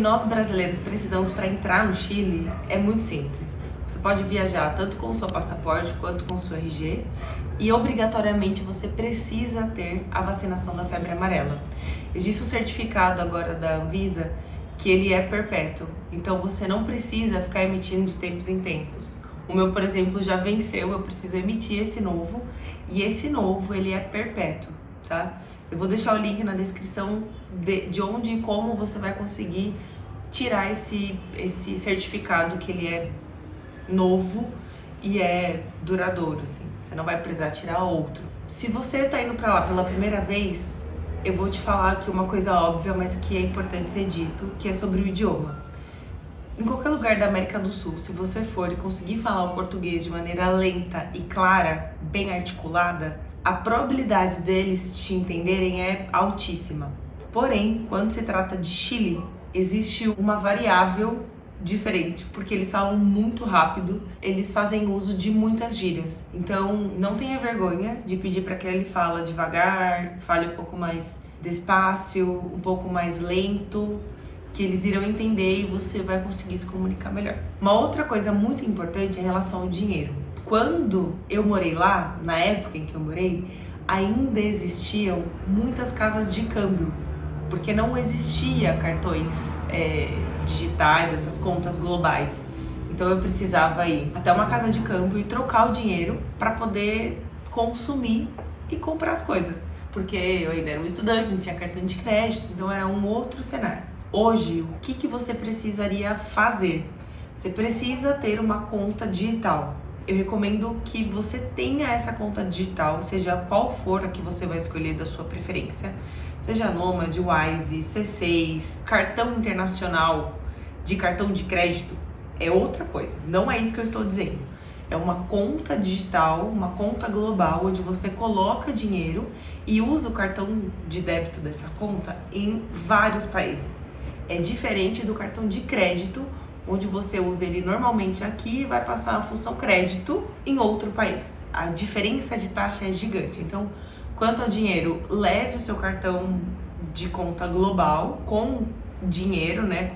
nós brasileiros precisamos para entrar no Chile é muito simples. Você pode viajar tanto com o seu passaporte quanto com o seu RG e obrigatoriamente você precisa ter a vacinação da febre amarela. Existe um certificado agora da Anvisa que ele é perpétuo, então você não precisa ficar emitindo de tempos em tempos. O meu, por exemplo, já venceu, eu preciso emitir esse novo e esse novo ele é perpétuo, tá? Eu vou deixar o link na descrição de onde e como você vai conseguir tirar esse certificado que ele é novo e é duradouro, assim. Você não vai precisar tirar outro. Se você tá indo pra lá pela primeira vez, eu vou te falar aqui uma coisa óbvia, mas que é importante ser dito, que é sobre o idioma. Em qualquer lugar da América do Sul, se você for e conseguir falar o português de maneira lenta e clara, bem articulada, a probabilidade deles te entenderem é altíssima. Porém, quando se trata de Chile, existe uma variável diferente, porque eles falam muito rápido, eles fazem uso de muitas gírias. Então, não tenha vergonha de pedir para que ele fale devagar, fale um pouco mais despacio, um pouco mais lento, que eles irão entender e você vai conseguir se comunicar melhor. Uma outra coisa muito importante é em relação ao dinheiro. Quando eu morei lá, na época em que eu morei, ainda existiam muitas casas de câmbio, porque não existia cartões digitais, essas contas globais. Então eu precisava ir até uma casa de câmbio e trocar o dinheiro para poder consumir e comprar as coisas. Porque eu ainda era um estudante, não tinha cartão de crédito, então era um outro cenário. Hoje, o que você precisaria fazer? Você precisa ter uma conta digital. Eu recomendo que você tenha essa conta digital, seja qual for a que você vai escolher da sua preferência, seja Nomad, Wise, C6, cartão internacional de cartão de crédito, é outra coisa. Não é isso que eu estou dizendo. É uma conta digital, uma conta global, onde você coloca dinheiro e usa o cartão de débito dessa conta em vários países. É diferente do cartão de crédito, onde você usa ele normalmente aqui e vai passar a função crédito em outro país. A diferença de taxa é gigante. Então, quanto ao dinheiro, leve o seu cartão de conta global com dinheiro, né,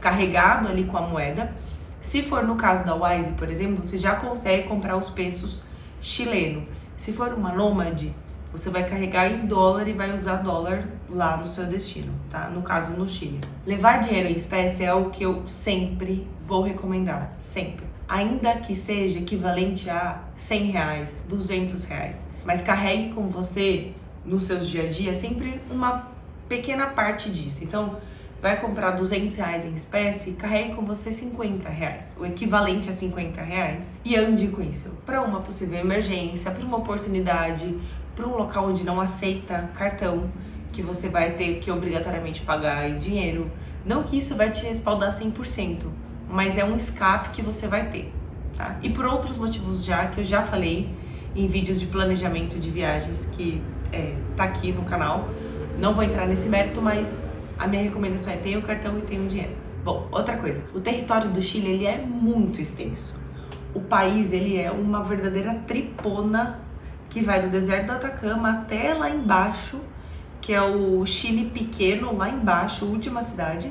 carregado ali com a moeda. Se for no caso da Wise, por exemplo, você já consegue comprar os pesos chileno. Se for uma Nomad, você vai carregar em dólar e vai usar dólar lá no seu destino, tá? No caso, no Chile. Levar dinheiro em espécie é o que eu sempre vou recomendar, sempre. Ainda que seja equivalente a R$100, R$200. Mas carregue com você, nos seus dia a dia, sempre uma pequena parte disso. Então, vai comprar R$200 em espécie, carregue com você R$50, o equivalente a R$50, e ande com isso. Para uma possível emergência, para uma oportunidade, para um local onde não aceita cartão, que você vai ter que obrigatoriamente pagar em dinheiro. Não que isso vai te respaldar 100%, mas é um escape que você vai ter, tá? E por outros motivos que eu já falei em vídeos de planejamento de viagens que tá aqui no canal. Não vou entrar nesse mérito, mas a minha recomendação é ter o cartão e ter o dinheiro. Bom, outra coisa, o território do Chile ele é muito extenso. O país ele é uma verdadeira tripona que vai do deserto do Atacama até lá embaixo, que é o Chile pequeno, lá embaixo, última cidade,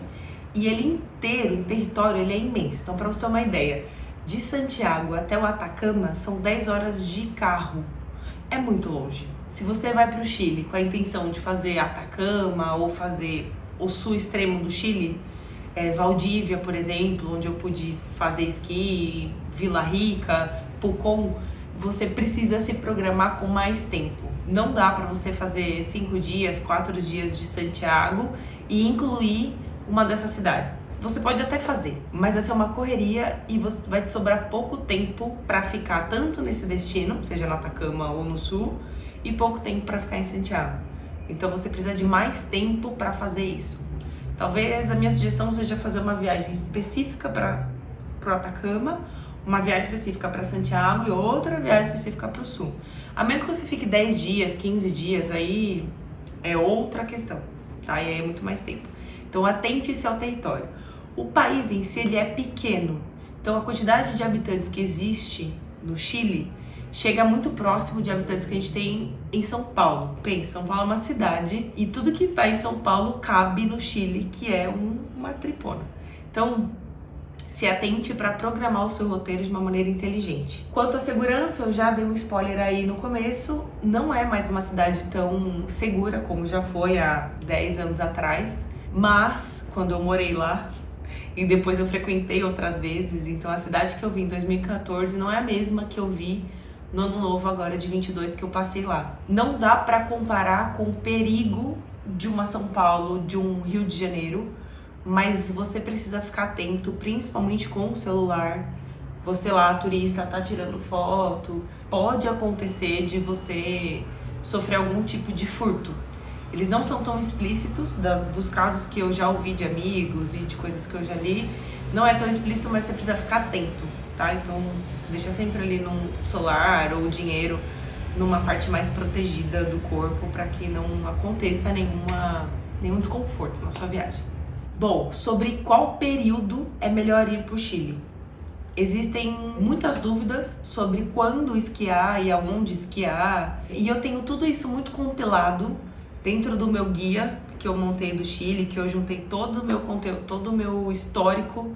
e ele inteiro, em território, ele é imenso. Então, para você ter uma ideia, de Santiago até o Atacama são 10 horas de carro. É muito longe. Se você vai para o Chile com a intenção de fazer Atacama ou fazer o sul extremo do Chile, Valdívia, por exemplo, onde eu pude fazer esqui, Vila Rica, Pucón, você precisa se programar com mais tempo. Não dá para você fazer 5 dias, 4 dias de Santiago e incluir uma dessas cidades. Você pode até fazer, mas vai ser uma correria e você vai te sobrar pouco tempo para ficar tanto nesse destino, seja no Atacama ou no sul, e pouco tempo para ficar em Santiago. Então você precisa de mais tempo para fazer isso. Talvez a minha sugestão seja fazer uma viagem específica para o Atacama, uma viagem específica para Santiago e outra viagem específica para o sul. A menos que você fique 10 dias, 15 dias, aí é outra questão, tá? E aí é muito mais tempo. Então atente-se ao território. O país em si ele é pequeno, então a quantidade de habitantes que existe no Chile chega muito próximo de habitantes que a gente tem em São Paulo. Pensa, São Paulo é uma cidade e tudo que tá em São Paulo cabe no Chile, que é uma tripona. Então, se atente para programar o seu roteiro de uma maneira inteligente. Quanto à segurança, eu já dei um spoiler aí no começo, não é mais uma cidade tão segura como já foi há 10 anos atrás, mas quando eu morei lá, e depois eu frequentei outras vezes, então a cidade que eu vi em 2014 não é a mesma que eu vi no ano novo agora de 22 que eu passei lá. Não dá para comparar com o perigo de uma São Paulo, de um Rio de Janeiro, mas você precisa ficar atento, principalmente com o celular. Você lá, turista, tá tirando foto, pode acontecer de você sofrer algum tipo de furto. Eles não são tão explícitos, dos casos que eu já ouvi de amigos e de coisas que eu já li, não é tão explícito, mas você precisa ficar atento, tá? Então, deixa sempre ali no celular ou dinheiro numa parte mais protegida do corpo para que não aconteça nenhum desconforto na sua viagem. Bom, sobre qual período é melhor ir para o Chile? Existem muitas dúvidas sobre quando esquiar e aonde esquiar, e eu tenho tudo isso muito compilado dentro do meu guia que eu montei do Chile, que eu juntei todo o meu conteúdo, todo o meu histórico,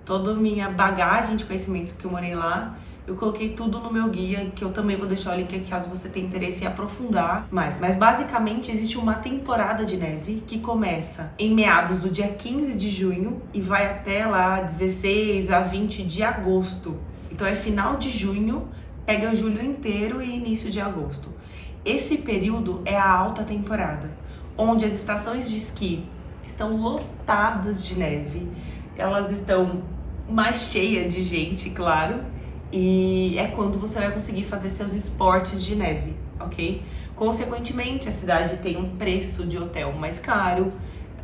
toda a minha bagagem de conhecimento que eu morei lá. Eu coloquei tudo no meu guia, que eu também vou deixar o link aqui caso você tenha interesse em aprofundar mais. Mas basicamente existe uma temporada de neve que começa em meados do dia 15 de junho e vai até lá 16 a 20 de agosto. Então é final de junho, pega julho inteiro e início de agosto. Esse período é a alta temporada, onde as estações de esqui estão lotadas de neve. Elas estão mais cheias de gente, claro. E é quando você vai conseguir fazer seus esportes de neve, ok? Consequentemente, a cidade tem um preço de hotel mais caro,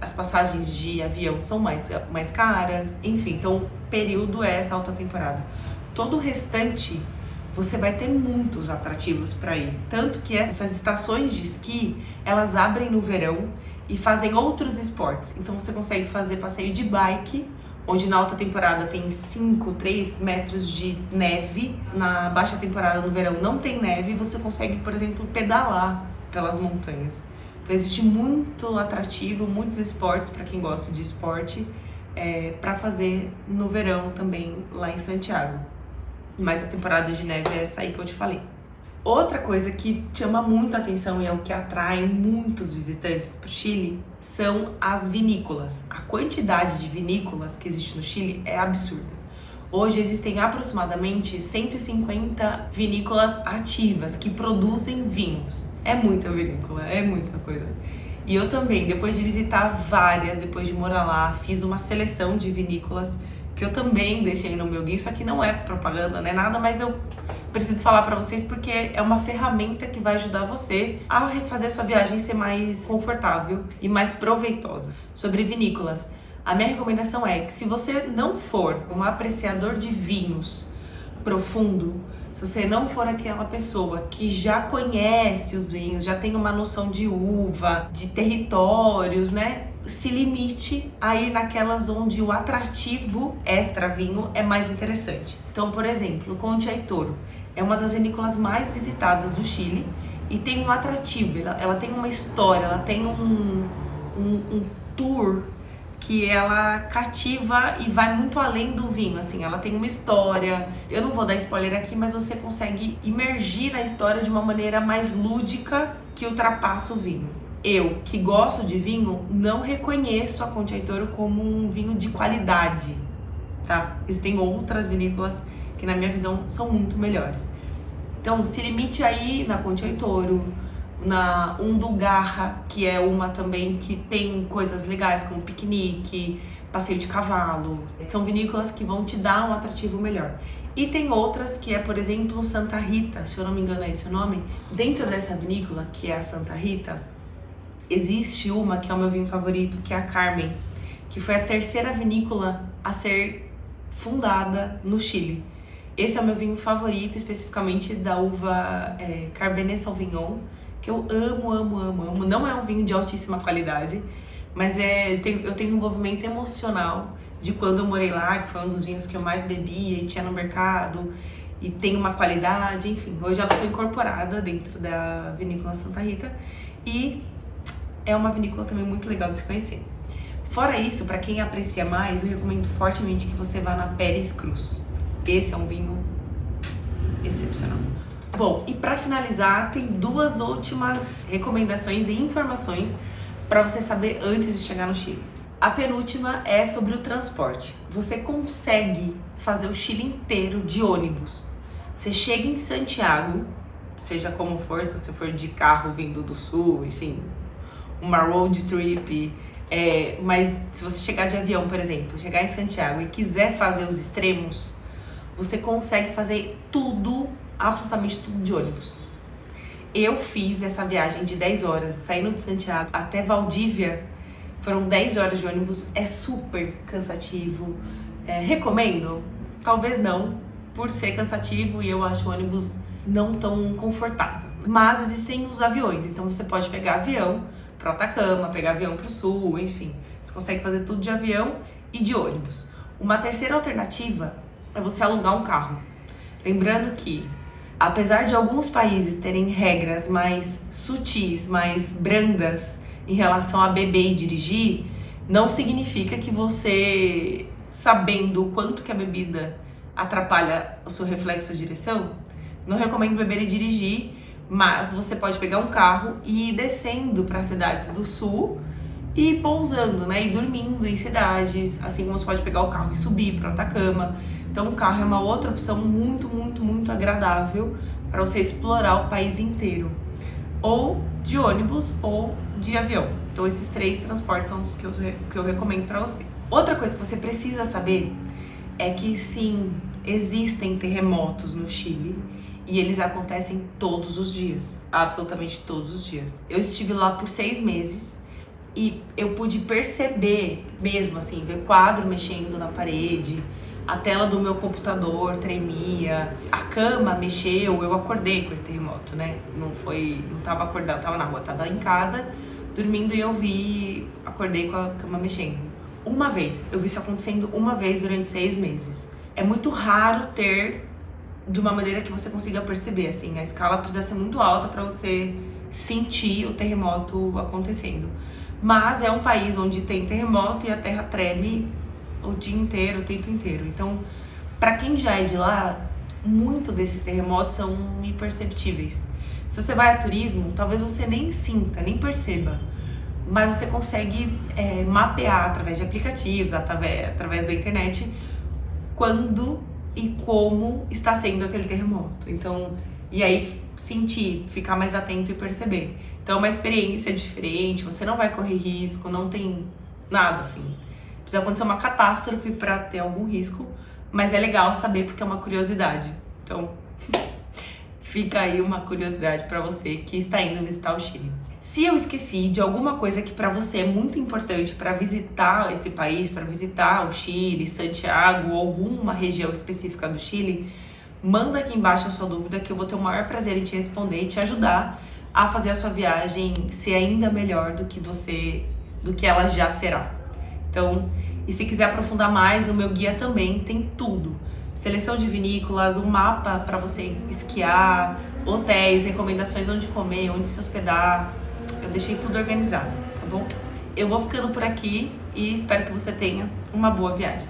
as passagens de avião são mais caras, enfim, então período é essa alta temporada. Todo o restante, você vai ter muitos atrativos para ir. Tanto que essas estações de esqui, elas abrem no verão e fazem outros esportes. Então você consegue fazer passeio de bike, onde na alta temporada tem 3 metros de neve, na baixa temporada no verão não tem neve, e você consegue, por exemplo, pedalar pelas montanhas. Então existe muito atrativo, muitos esportes para quem gosta de esporte, para fazer no verão também lá em Santiago. Mas a temporada de neve é essa aí que eu te falei. Outra coisa que chama muito a atenção e é o que atrai muitos visitantes para o Chile são as vinícolas. A quantidade de vinícolas que existe no Chile é absurda. Hoje existem aproximadamente 150 vinícolas ativas que produzem vinhos. É muita vinícola, é muita coisa. E eu também, depois de visitar várias, depois de morar lá, fiz uma seleção de vinícolas que eu também deixei no meu guia. Isso aqui não é propaganda, não é nada, mas eu preciso falar pra vocês porque é uma ferramenta que vai ajudar você a fazer sua viagem ser mais confortável e mais proveitosa. Sobre vinícolas, a minha recomendação é que se você não for um apreciador de vinhos profundo, se você não for aquela pessoa que já conhece os vinhos, já tem uma noção de uva, de territórios, né? Se limite a ir naquelas onde o atrativo extra vinho é mais interessante. Então, por exemplo, Concha y Toro é uma das vinícolas mais visitadas do Chile e tem um atrativo, ela tem uma história, ela tem um tour que ela cativa e vai muito além do vinho, assim, ela tem uma história. Eu não vou dar spoiler aqui, mas você consegue imergir na história de uma maneira mais lúdica que ultrapassa o vinho. Eu, que gosto de vinho, não reconheço a Concha y Toro como um vinho de qualidade, tá? Existem outras vinícolas que, na minha visão, são muito melhores. Então, se limite aí na Concha y Toro, na Undulgarra, que é uma também que tem coisas legais como piquenique, passeio de cavalo. São vinícolas que vão te dar um atrativo melhor. E tem outras que é, por exemplo, Santa Rita, se eu não me engano é esse o nome. Dentro dessa vinícola, que é a Santa Rita, existe uma que é o meu vinho favorito, que é a Carmen, que foi a terceira vinícola a ser fundada no Chile. Esse é o meu vinho favorito, especificamente da uva Cabernet Sauvignon, que eu amo, amo, amo, amo. Não é um vinho de altíssima qualidade, mas eu tenho um envolvimento emocional de quando eu morei lá, que foi um dos vinhos que eu mais bebia e tinha no mercado. e tem uma qualidade, enfim. Hoje ela foi incorporada dentro da vinícola Santa Rita e é uma vinícola também muito legal de se conhecer. Fora isso, para quem aprecia mais, eu recomendo fortemente que você vá na Pérez Cruz. Esse é um vinho excepcional. Bom, e para finalizar, tem duas últimas recomendações e informações para você saber antes de chegar no Chile. A penúltima é sobre o transporte. Você consegue fazer o Chile inteiro de ônibus. Você chega em Santiago, seja como for, se você for de carro vindo do sul, enfim, uma road trip, mas se você chegar de avião, por exemplo, chegar em Santiago e quiser fazer os extremos, você consegue fazer tudo, absolutamente tudo de ônibus. Eu fiz essa viagem de 10 horas, saindo de Santiago até Valdívia, foram 10 horas de ônibus, é super cansativo. Recomendo? Talvez não, por ser cansativo e eu acho o ônibus não tão confortável. Mas existem os aviões, então você pode pegar avião para Atacama, pegar avião para o sul, enfim. Você consegue fazer tudo de avião e de ônibus. Uma terceira alternativa é você alugar um carro. Lembrando que, apesar de alguns países terem regras mais sutis, mais brandas em relação a beber e dirigir, não significa que você, sabendo o quanto que a bebida atrapalha o seu reflexo de direção, não recomendo beber e dirigir, mas você pode pegar um carro e ir descendo para cidades do sul e pousando, né, e dormindo em cidades, assim como você pode pegar o carro e subir para Atacama. Então o carro é uma outra opção muito, muito, muito agradável para você explorar o país inteiro. Ou de ônibus ou de avião. Então esses três transportes são os que eu recomendo para você. Outra coisa que você precisa saber é que sim, existem terremotos no Chile e eles acontecem todos os dias, absolutamente todos os dias. Eu estive lá por 6 meses e eu pude perceber mesmo, assim, ver quadro mexendo na parede, a tela do meu computador tremia, a cama mexeu, eu acordei com esse terremoto, né? Não tava acordando, tava na rua, tava em casa, dormindo e acordei com a cama mexendo. Uma vez, eu vi isso acontecendo uma vez durante 6 meses. É muito raro ter de uma maneira que você consiga perceber, assim, a escala precisa ser muito alta para você sentir o terremoto acontecendo. Mas é um país onde tem terremoto e a terra treme o dia inteiro, o tempo inteiro. Então, para quem já é de lá, muito desses terremotos são imperceptíveis. Se você vai a turismo, talvez você nem sinta, nem perceba, mas você consegue mapear através de aplicativos, através da internet, quando e como está sendo aquele terremoto. Então, e aí sentir, ficar mais atento e perceber. Então é uma experiência diferente, você não vai correr risco, não tem nada assim. Precisa acontecer uma catástrofe para ter algum risco, mas é legal saber porque é uma curiosidade. Então, fica aí uma curiosidade para você que está indo visitar o Chile. Se eu esqueci de alguma coisa que para você é muito importante para visitar esse país, para visitar o Chile, Santiago ou alguma região específica do Chile, manda aqui embaixo a sua dúvida que eu vou ter o maior prazer em te responder e te ajudar a fazer a sua viagem ser ainda melhor do que ela já será. Então, e se quiser aprofundar mais, o meu guia também tem tudo. Seleção de vinícolas, um mapa para você esquiar, hotéis, recomendações onde comer, onde se hospedar. Eu deixei tudo organizado, tá bom? Eu vou ficando por aqui e espero que você tenha uma boa viagem.